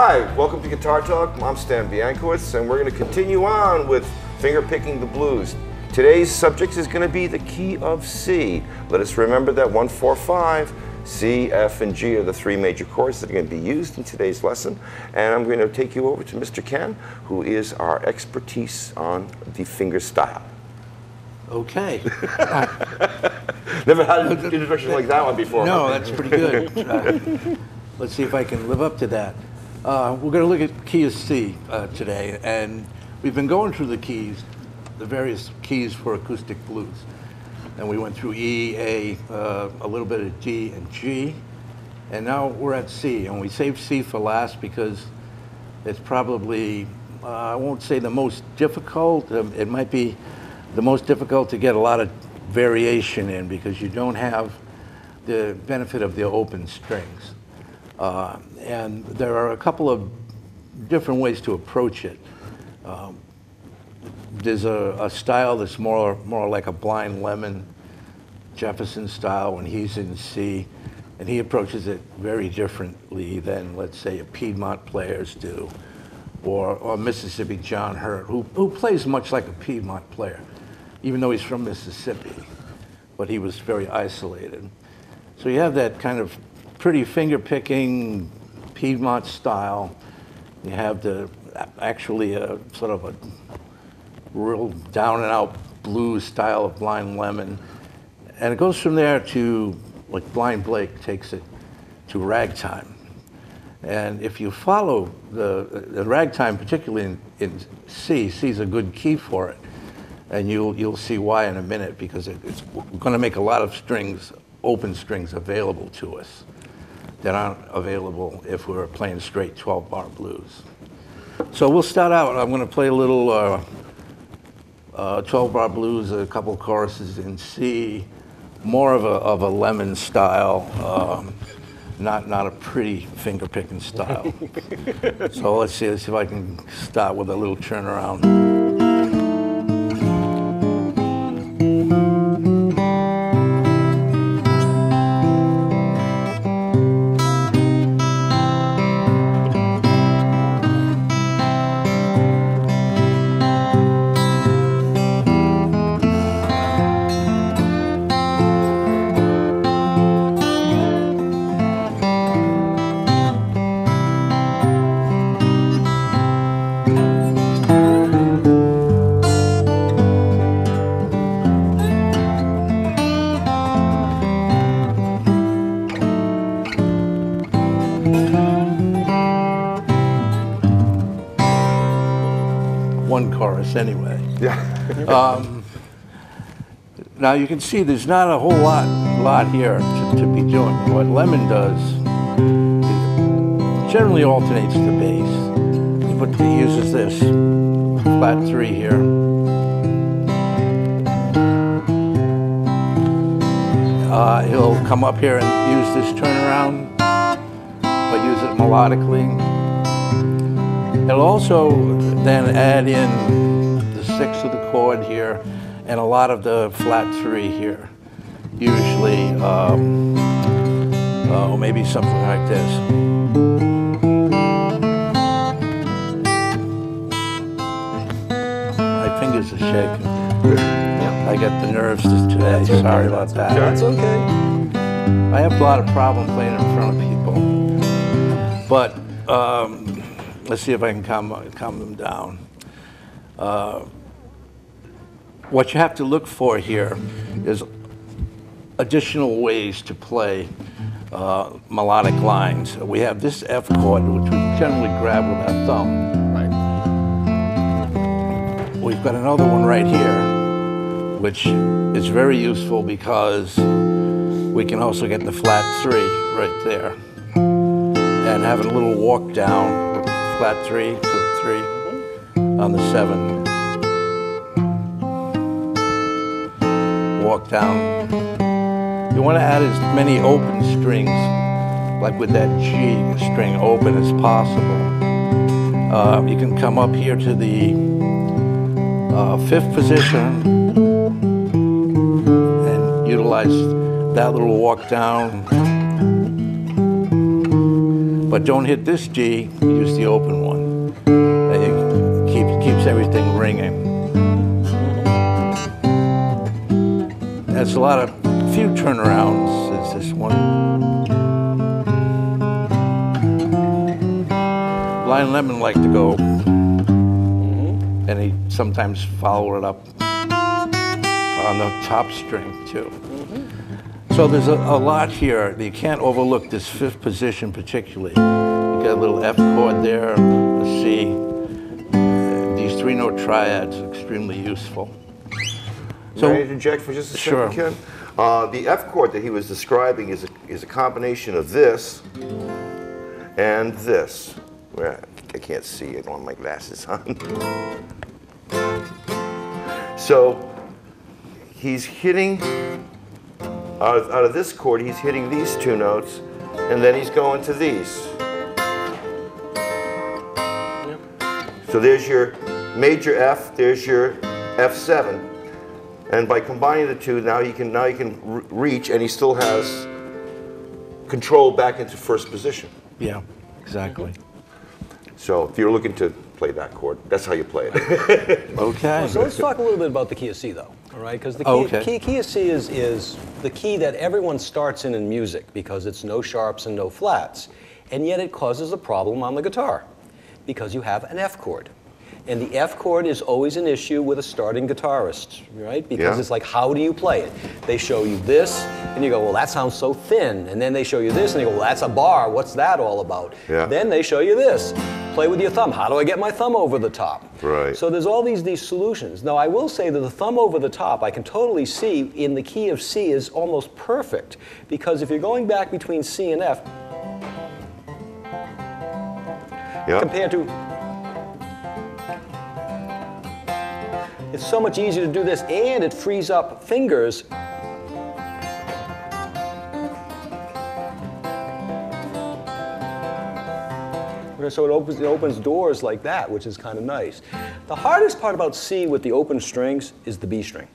Hi, welcome to Guitar Talk. I'm Stan Biankowitz, and we're going to continue on with fingerpicking the blues. Today's subject is going to be the key of C. Let us remember that 1, 4, 5, C, F, and G are the three major chords that are going to be used in today's lesson. And I'm going to take you over to Mr. Ken, who is our expertise on the finger style. Okay. Never had an introduction like that one before. No, that's pretty good. Let's see if I can live up to that. We're going to look at key of C today, and we've been going through the keys, the various keys for acoustic blues. And we went through E, A, a little bit of D and G, and now we're at C. And we saved C for last because it's probably, I won't say the most difficult, it might be the most difficult to get a lot of variation in because you don't have the benefit of the open strings. And there are a couple of different ways to approach it. There's a style that's more like a Blind Lemon, Jefferson style when he's in C, and he approaches it very differently than, let's say, a Piedmont players do, or Mississippi John Hurt, who plays much like a Piedmont player, even though he's from Mississippi, but he was very isolated. So you have that kind of pretty finger-picking Piedmont style. You have actually a sort of a real down-and-out blues style of Blind Lemon. And it goes from there to, like Blind Blake takes it to ragtime. And if you follow the ragtime, particularly in C, C's a good key for it. And you'll see why in a minute, because it's going to make a lot of strings, open strings, available to us that aren't available if we're playing straight 12-bar blues. So we'll start out. I'm going to play a little 12-bar blues, a couple choruses in C, more of a Lemon style, not a pretty finger-picking style. So let's see if I can start with a little turnaround. One chorus anyway. Yeah. Now you can see there's not a whole lot here to be doing. What Lemon does, he generally alternates the bass, but he uses this flat 3 here. He'll come up here and use this turnaround, but use it melodically. It'll also then add in the 6th of the chord here and a lot of the flat 3 here. Usually, maybe something like this. My fingers are shaking. I got the nerves today. Sorry about that. That's okay. I have a lot of problem playing in front of people. But let's see if I can calm them down. What you have to look for here is additional ways to play melodic lines. We have this F chord, which we generally grab with our thumb. Right. We've got another one right here, which is very useful because we can also get the flat 3 right there and have a little walk down, flat 3 to 3 on the 7. Walk down. You want to add as many open strings, like with that G string, open as possible. You can come up here to the 5th position and utilize that little walk down. But don't hit this G, use the open one. And it keeps everything ringing. That's a few turnarounds. There's this one. Blind Lemon liked to go, and he sometimes follow it up on the top string too. So there's a lot here. You can't overlook this fifth position particularly. You got a little F chord there, a C. These three-note triads are extremely useful. So, may I interject for just a second, Sure. Ken? The F chord that he was describing is a combination of this and this. Well, I can't see it on my glasses on. So he's hitting, out of this chord, he's hitting these two notes, and then he's going to these. So there's your major F, there's your F7. And by combining the two, now you can reach, and he still has control back into first position. Yeah, exactly. So if you're looking to play that chord, that's how you play it. Okay. So let's talk a little bit about the key of C, though. All right, because the key of C is the key that everyone starts in music because it's no sharps and no flats, and yet it causes a problem on the guitar because you have an F chord. And the F chord is always an issue with a starting guitarist, right? Because it's like, how do you play it? They show you this, and you go, well, that sounds so thin. And then they show you this, and you go, well, that's a bar. What's that all about? Yeah. Then they show you this. Play with your thumb. How do I get my thumb over the top? Right. So there's all these solutions. Now, I will say that the thumb over the top, I can totally see in the key of C is almost perfect. Because if you're going back between C and F, compared to... It's so much easier to do this, and it frees up fingers. So it opens doors like that, which is kind of nice. The hardest part about C with the open strings is the B string.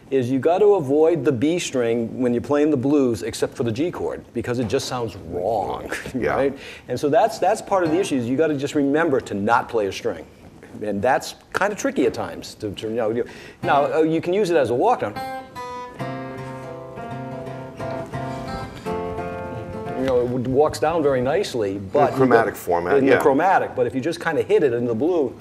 Is you got to avoid the B string when you're playing the blues, except for the G chord, because it just sounds wrong, right? And so that's part of the issue. Is you got to just remember to not play a string. And that's kind of tricky at times. Now, you can use it as a walk-down. It walks down very nicely, but in the chromatic format, in the chromatic. But if you just kind of hit it in the blue,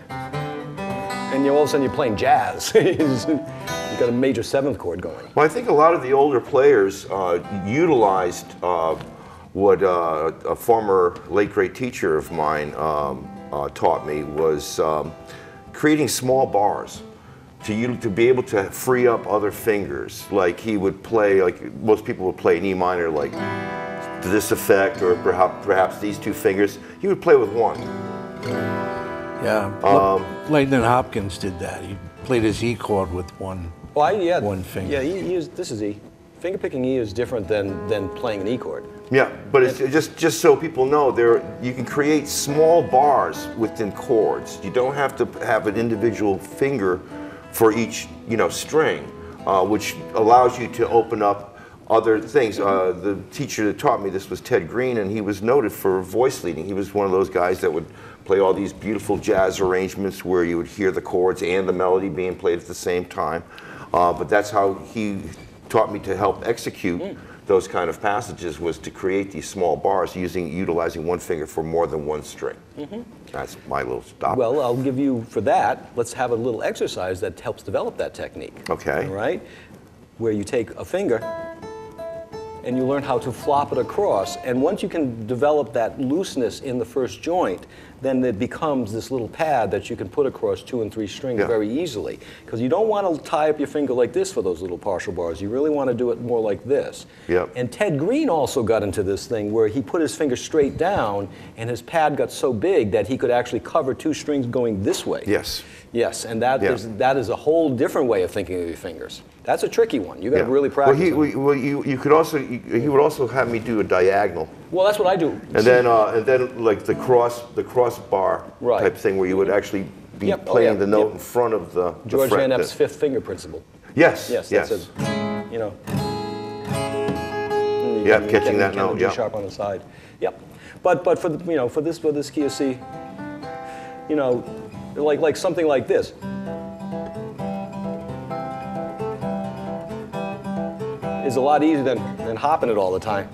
and all of a sudden you're playing jazz, you've got a major seventh chord going. Well, I think a lot of the older players utilized what a former late great teacher of mine taught me was creating small bars to be able to free up other fingers. Like he would play, like most people would play an E minor, like to this effect, or perhaps these two fingers. He would play with one. Yeah, Langdon Hopkins did that. He played his E chord with one finger. Yeah, this is E. Fingerpicking E is different than playing an E chord. Yeah, but it's just so people know, you can create small bars within chords. You don't have to have an individual finger for each string, which allows you to open up other things. The teacher that taught me this was Ted Green, and he was noted for voice leading. He was one of those guys that would play all these beautiful jazz arrangements where you would hear the chords and the melody being played at the same time. But that's how he taught me to help execute those kind of passages, was to create these small bars utilizing one finger for more than one string. That's my little stop. Well, I'll give you, for that, let's have a little exercise that helps develop that technique. Okay. All right? Where you take a finger and you learn how to flop it across. And once you can develop that looseness in the first joint, then it becomes this little pad that you can put across 2 and 3 strings very easily. Because you don't want to tie up your finger like this for those little partial bars. You really want to do it more like this. And Ted Green also got into this thing where he put his finger straight down, and his pad got so big that he could actually cover 2 strings going this way. Yes, and that is a whole different way of thinking of your fingers. That's a tricky one. You got to really practice. Well, you could also he would also have me do a diagonal. Well, that's what I do. And then like the cross bar type thing, where you would actually be playing the note in front of the George fret. Van Ep's 5th finger principle. Yes. Yes. That's a, you you Yeah, can catching get that note, the yeah. G sharp on the side. Yep. But for the, for this key of C, like something like this. Is a lot easier than hopping it all the time.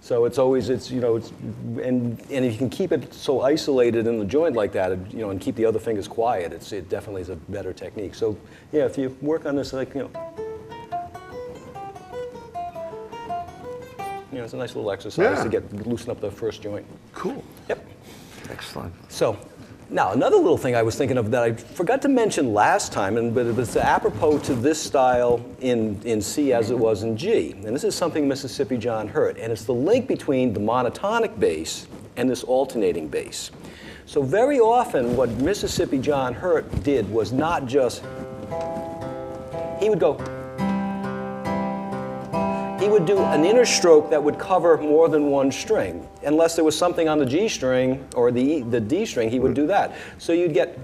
So it's always, and if you can keep it so isolated in the joint like that, and keep the other fingers quiet, it definitely is a better technique. So yeah, if you work on this, like, it's a nice little exercise to loosen up the first joint. Cool. Yep. Excellent. So now another little thing I was thinking of that I forgot to mention last time, but it was apropos to this style in C as it was in G. And this is something Mississippi John Hurt, and it's the link between the monotonic bass and this alternating bass. So very often what Mississippi John Hurt did was not just, he would do an inner stroke that would cover more than one string. Unless there was something on the G string or the D string, he would do that. So you'd get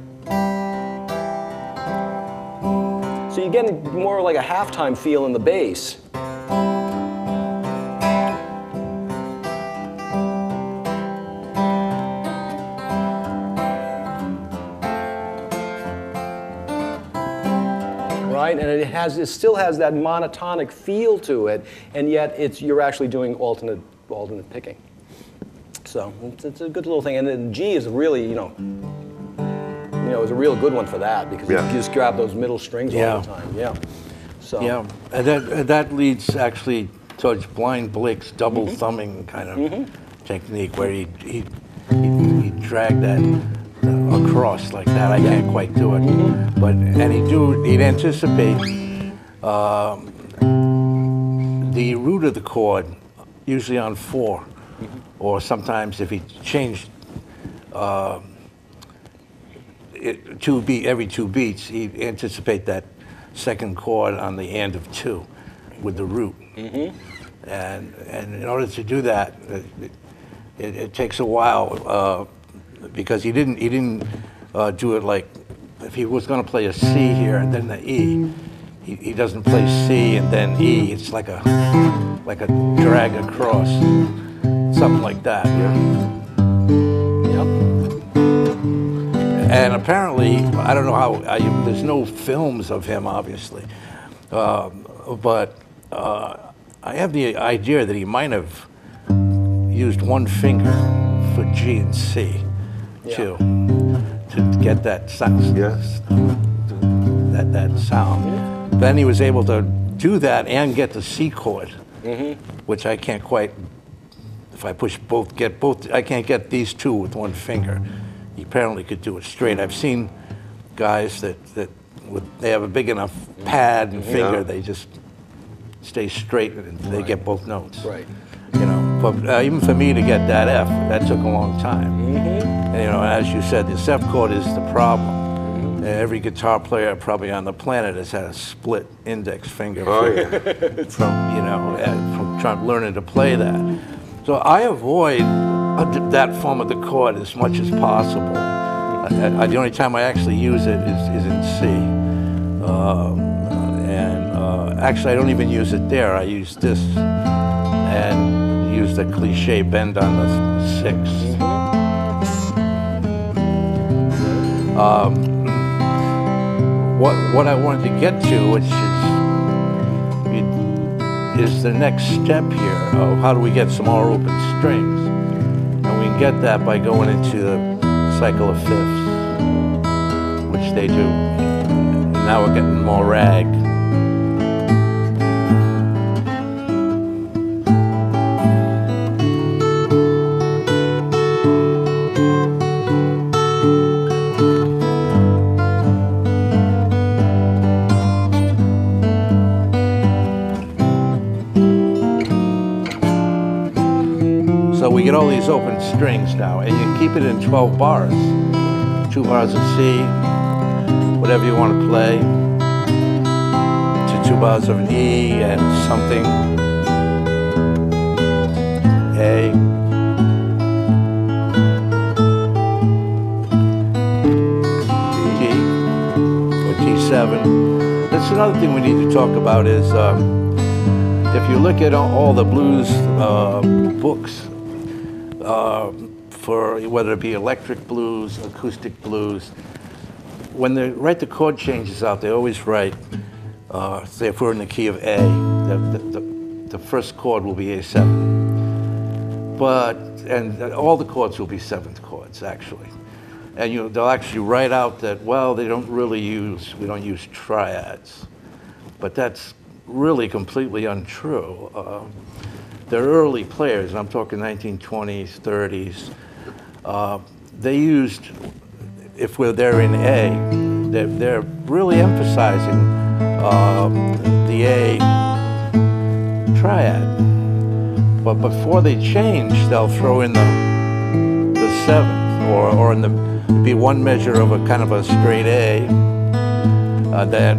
more like a halftime feel in the bass. Right? And it still has that monotonic feel to it, and yet you're actually doing alternate picking. So it's a good little thing. And then G is really, is a real good one for that, because you just grab those middle strings all the time. Yeah. So yeah, and that leads actually towards Blind Blake's double thumbing kind of technique, where he dragged that across like that. I can't quite do it, but he'd anticipate the root of the chord, usually on 4, or sometimes if he changed every 2 beats, he'd anticipate that second chord on the end of 2 with the root. And in order to do that, it takes a while. Because he didn't do it like, if he was going to play a C here and then the E, he doesn't play C and then E. It's like a drag across, something like that. And apparently, I don't know how. There's no films of him, obviously, but I have the idea that he might have used one finger for G and C. To get that sound, that sound. Then he was able to do that and get the C chord, which I can't quite. If I push both, I can't get these 2 with one finger. He apparently could do it straight. I've seen guys that they have a big enough pad and finger, they just stay straight and they get both notes. Right. But even for me to get that F, that took a long time. And, as you said, this F chord is the problem. Every guitar player probably on the planet has had a split index finger from learning to play that. So I avoid that form of the chord as much as possible. The only time I actually use it is in C. Actually, I don't even use it there. I use this and use the cliche bend on the 6th. What I wanted to get to, which is the next step here of how do we get some more open strings, and we can get that by going into the cycle of 5ths, which they do. And now we're getting more rag. So we get all these open strings now, and you can keep it in 12 bars. 2 bars of C, whatever you want to play, to 2 bars of an E and something, A. D. 7. That's another thing we need to talk about is if you look at all the blues books, for whether it be electric blues, acoustic blues, when they write the chord changes out, they always write, say if we're in the key of A, the first chord will be A7. And all the chords will be 7th chords, actually. And they'll actually write out that, well, we don't use triads. But that's really completely untrue. The early players, and I'm talking 1920s, 30s, they used, if they're in A, they're really emphasizing the A triad. But before they change, they'll throw in the 7th, or be one measure of a kind of a straight A,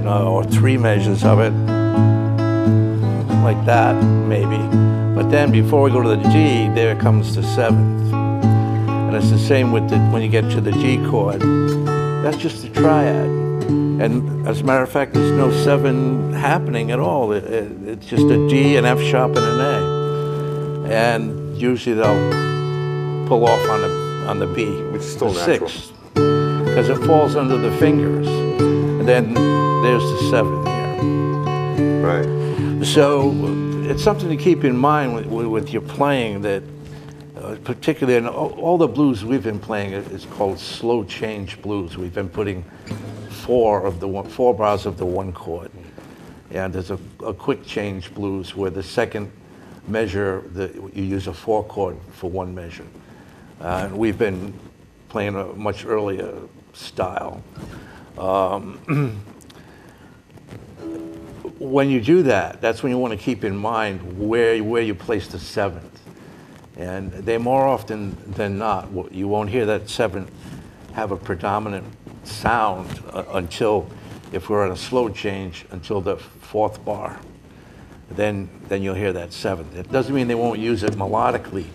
or 3 measures of it, like that, maybe. But then before we go to the G, there comes the 7th. And it's the same with when you get to the G chord. That's just a triad. And as a matter of fact, there's no 7 happening at all. It's just a D, an F sharp, and an A. And usually they'll pull off on the B, which is still the natural. 6th, because it falls under the fingers. And then there's the 7 here. Right. So it's something to keep in mind with your playing, that particularly in all the blues we've been playing is called slow change blues. We've been putting 4 bars of the 1 chord. And there's a quick change blues where the second measure, you use a 4 chord for 1 measure. And we've been playing a much earlier style. When you do that, that's when you want to keep in mind where you place the 7th. And they more often than not, you won't hear that 7th have a predominant sound until, if we're on a slow change, until the 4th bar. Then you'll hear that 7th. It doesn't mean they won't use it melodically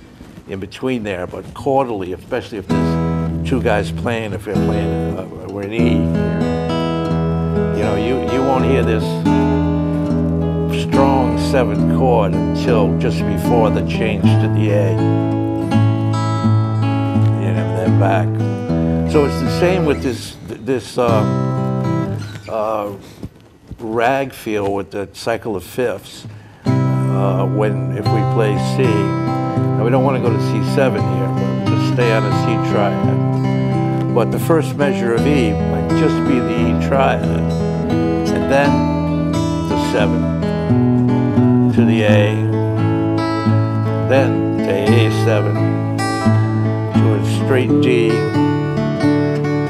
in between there, but chordally, especially if there's 2 guys playing, if they're playing we're in E, you won't hear this strong 7th chord until just before the change to the A. Then back. So it's the same with this rag feel with the cycle of fifths. If we play C, now we don't want to go to C7 here, but just stay on a C triad. But the first measure of E might just be the E triad, and then the 7 to the A, then to A7, to a straight D,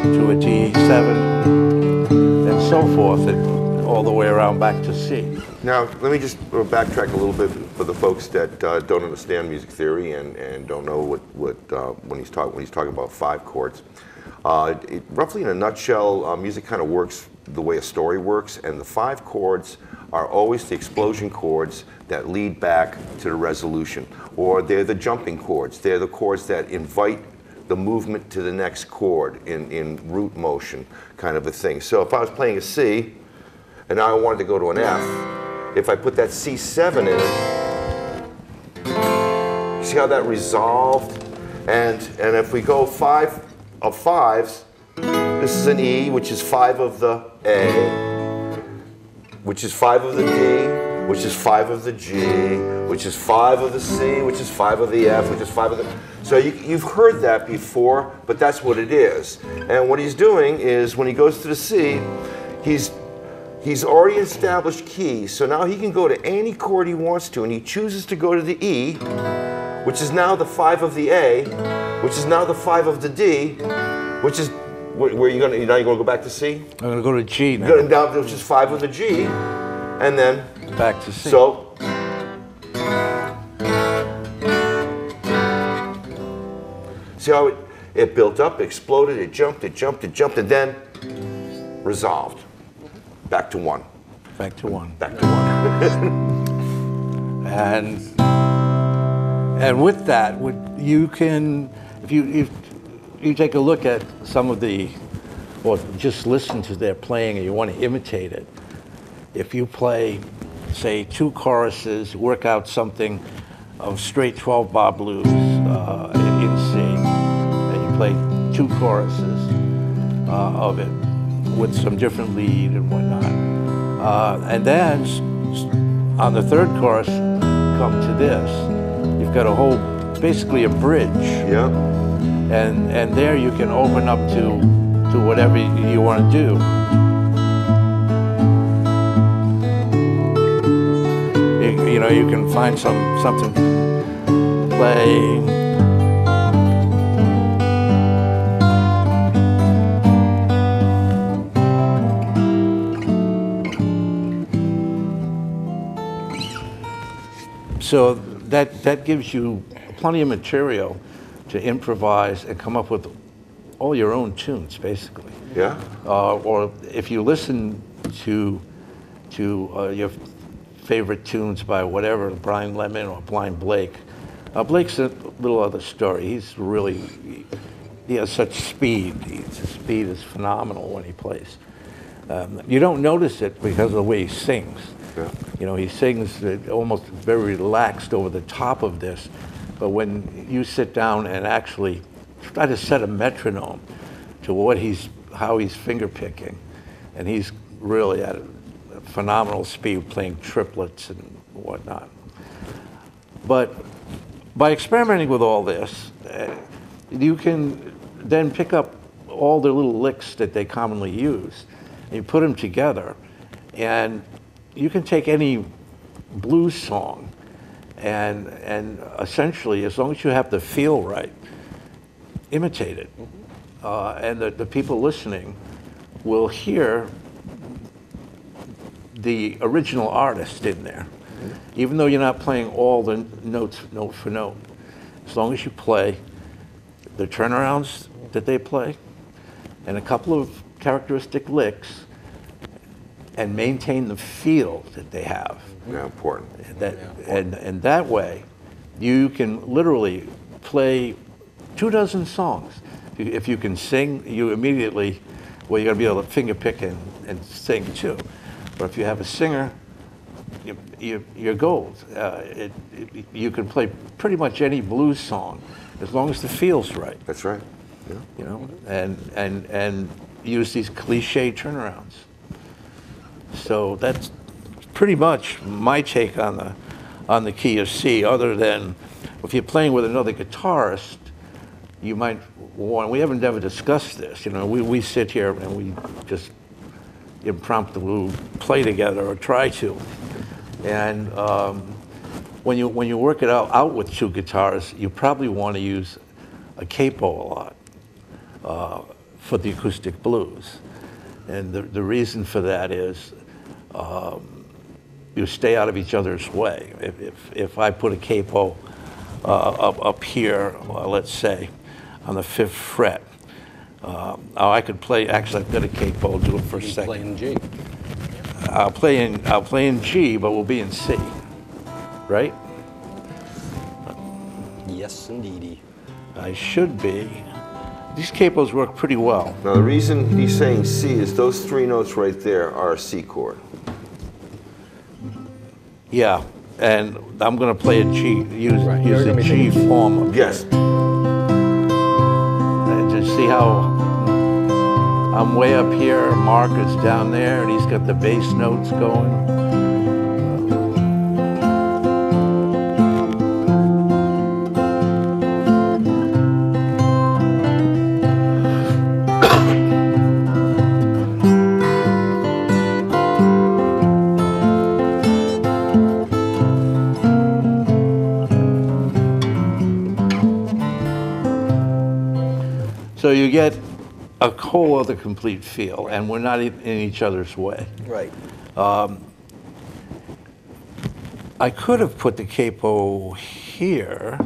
to a D7, and so forth, and all the way around back to C. Now, let me just backtrack a little bit for the folks that don't understand music theory and don't know when he's talking about 5 chords. Roughly in a nutshell, music kind of works the way a story works, and the 5 chords are always the explosion chords that lead back to the resolution, or they're the jumping chords. They're the chords that invite the movement to the next chord in root motion, kind of a thing. So if I was playing a C, and now I wanted to go to an F, if I put that C7 in it, you see how that resolved? And if we go 5 of 5s, this is an E, which is 5 of the A, which is 5 of the D, which is 5 of the G, which is 5 of the C, which is 5 of the F, which is 5 of the... So you've heard that before, but that's what it is. And what he's doing is, when he goes to the C, he's already established keys, so now he can go to any chord he wants to, and he chooses to go to the E, which is now the 5 of the A, which is now the 5 of the D, which is where now you're gonna go back to C? I'm gonna go to G now. Now, which is 5 of the G, and then back to C. So see how it built up, exploded, it jumped, and then resolved. Back to 1. Back to 1. Back to 1. And with that, you can, if you take a look at some of the or just listen to their playing and you want to imitate it, if you play, say, 2 choruses, work out something of straight 12-bar blues in C, and you play 2 choruses of it with some different lead and whatnot. And then on the 3rd chorus, come to this. You've got a whole, basically a bridge. Yeah. And there you can open up to whatever you want to do. You know, you can find something play. So that gives you plenty of material to improvise and come up with all your own tunes, basically. Yeah. Or if you listen to your favorite tunes by whatever, Brian Lemon or Blind Blake. Blake's a little other story. He's really, he has such speed. His speed is phenomenal when he plays. You don't notice it because of the way he sings. Yeah. You know, he sings almost very relaxed over the top of this, but when you sit down and actually try to set a metronome to how he's finger picking, and he's really at a phenomenal speed playing triplets and whatnot. But by experimenting with all this, you can then pick up all the little licks that they commonly use, and you put them together, and you can take any blues song and essentially, as long as you have the feel right, imitate it. And the people listening will hear the original artist in there, even though you're not playing all the notes note for note. As long as you play the turnarounds that they play and a couple of characteristic licks and maintain the feel that they have. Yeah, important. And that way, you can literally play 24 songs. If you can sing, you immediately, well, you got to be able to finger pick and sing too. But if you have a singer, you're gold. You can play pretty much any blues song as long as the feel's right. That's right. Yeah. You know, and use these cliche turnarounds. So that's pretty much my take on the key of C, other than if you're playing with another guitarist, you might want, we haven't ever discussed this, you know, we sit here and we just impromptu play together or try to. And when you work it out with 2 guitars, you probably want to use a capo a lot for the acoustic blues. And the reason for that is you stay out of each other's way. If I put a capo up here, let's say, on the 5th fret, I could play. Actually, I've got a capo. I'll do it for a second. Play in G. I'll play in G, but we'll be in C, right? Yes, indeedy. I should be. These capos work pretty well. Now the reason he's saying C is those 3 notes right there are a C chord. Yeah, and I'm going to play a G, use You're the gonna be G thinking- form of Yes. And just see how I'm way up here, Mark is down there, and he's got the bass notes going. So you get a whole other complete feel, and we're not in each other's way. Right. I could have put the capo here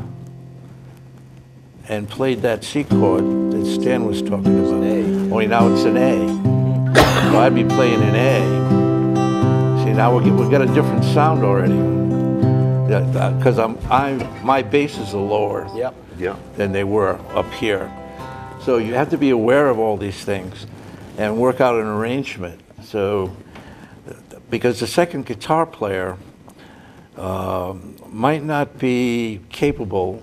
and played that C chord that Stan was talking about. an A. Only now it's an A. So I'd be playing an A. See, now we've got a different sound already. Because my basses are lower Yep. Yeah. than they were up here. So you have to be aware of all these things. and work out an arrangement. So, because the second guitar player might not be capable,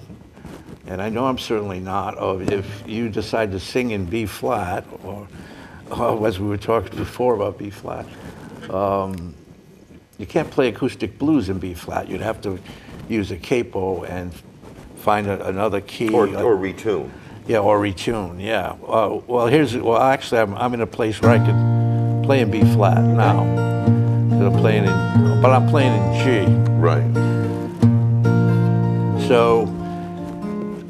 and I know I'm certainly not, of if you decide to sing in B flat, or as we were talking before about B flat, you can't play acoustic blues in B flat. You'd have to use a capo and find another key. Or retune. Yeah, or retune, yeah. Well, actually, I'm in a place where I could play in B flat now. But I'm playing in G. Right. So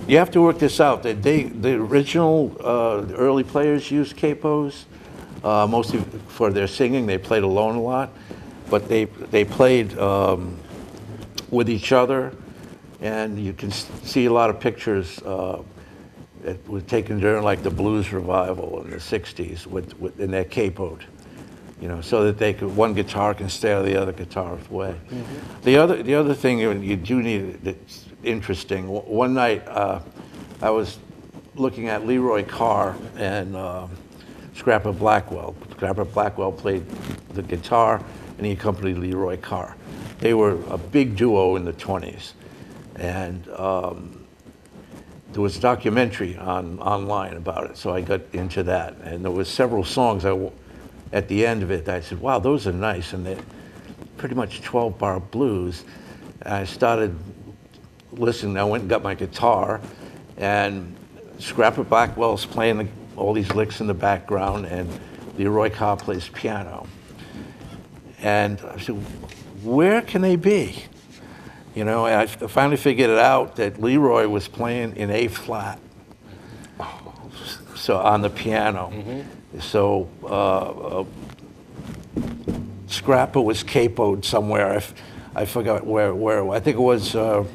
you have to work this out. The original the early players used capos, mostly for their singing. They played alone a lot, but they played with each other, and you can see a lot of pictures that were taken during like the blues revival in the '60s and they're capoed, you know, so that one guitar can stay out of the other guitar's way. Mm-hmm. The other thing you do need that's interesting. One night I was looking at Leroy Carr and Scrapper Blackwell. Scrapper Blackwell played the guitar and he accompanied Leroy Carr. They were a big duo in the 20s, and there was a documentary online about it, so I got into that. And there was several songs at the end of it that I said, wow, those are nice, and they're pretty much 12-bar blues. And I started listening. I went and got my guitar, and Scrapper Blackwell's playing all these licks in the background, and Leroy Carr plays piano. And I said, where can they be? You know, and I finally figured it out that Leroy was playing in A flat, so on the piano. Mm-hmm. So Scrapper was capoed somewhere. I forgot where. I think it was so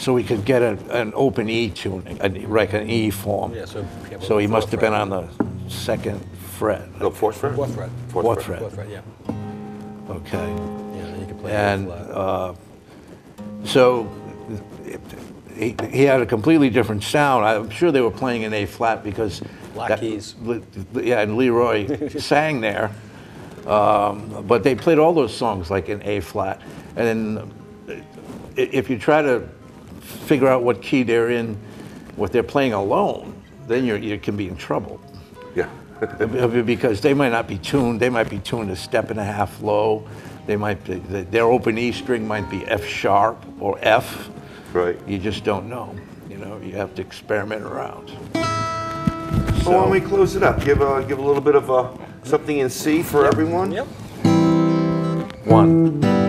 we could get an open E tuning, like an E form. Yeah, so he must have been on the second fret. No, fourth fret? Fourth fret. Fourth fret. Fourth fret, yeah. Okay. Yeah, then you can play And A flat. so he had a completely different sound. I'm sure they were playing in A flat because Black keys. Yeah, and Leroy sang there. But they played all those songs like in A flat. And then if you try to figure out what key they're in, what they're playing alone, then you can be in trouble. Yeah. Because they might not be tuned. They might be tuned a step and a half low. They might be, their open E string might be F sharp or F. Right. You just don't know. You know, you have to experiment around. So why don't we close it up? Give a little bit of something in C for everyone. Yep. 1.